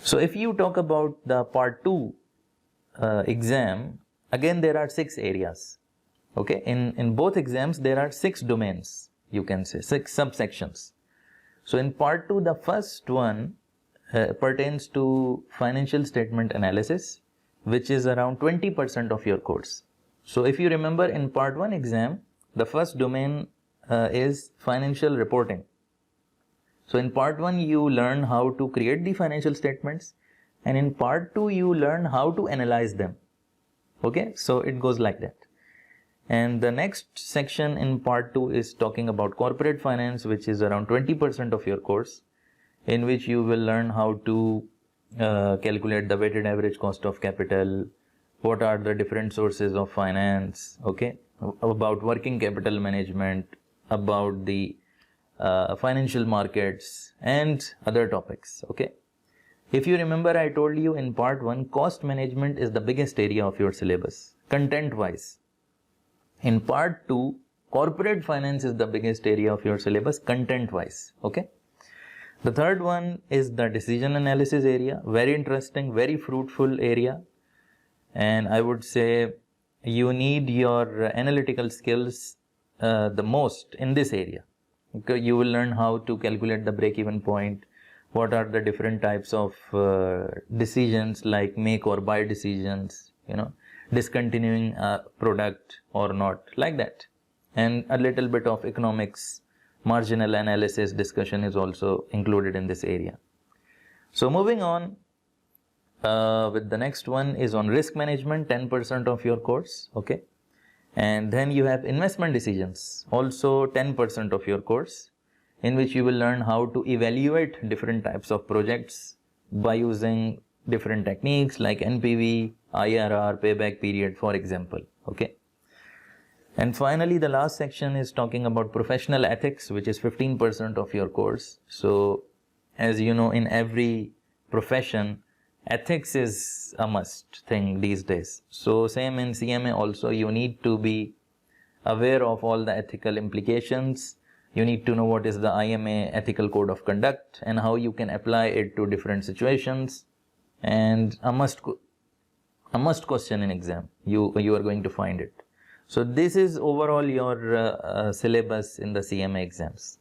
So if you talk about the part 2 exam, again there are 6 areas. Okay, in both exams there are 6 domains, you can say 6 subsections. So in part 2, the first one pertains to financial statement analysis, which is around 20% of your course. So if you remember, in part 1 exam, the first domain is financial reporting. So in part 1 you learn how to create the financial statements, and in part 2 you learn how to analyze them. Okay, so it goes like that. And the next section in part 2 is talking about corporate finance, which is around 20% of your course, in which you will learn how to calculate the weighted average cost of capital, what are the different sources of finance, okay, about working capital management, about the financial markets and other topics. Okay, if you remember, I told you in part 1, cost management is the biggest area of your syllabus content wise. In part 2, corporate finance is the biggest area of your syllabus content wise. Okay, the third one is the decision analysis area. Very interesting, very fruitful area, and I would say you need your analytical skills the most in this area. Okay, you will learn how to calculate the break-even point, what are the different types of decisions like make or buy decisions, discontinuing a product or not, like that. And a little bit of economics, marginal analysis discussion is also included in this area. So moving on with the next one is on risk management, 10% of your course. Okay, and then you have investment decisions, also 10% of your course, in which you will learn how to evaluate different types of projects by using different techniques like NPV, IRR, payback period, for example. Okay, and finally the last section is talking about professional ethics, which is 15% of your course. So as you know, in every profession, ethics is a must thing these days. So same in CMA also, you need to be aware of all the ethical implications. You need to know what is the IMA ethical code of conduct and how you can apply it to different situations, and a must question in exam. You are going to find it. So this is overall your syllabus in the CMA exams.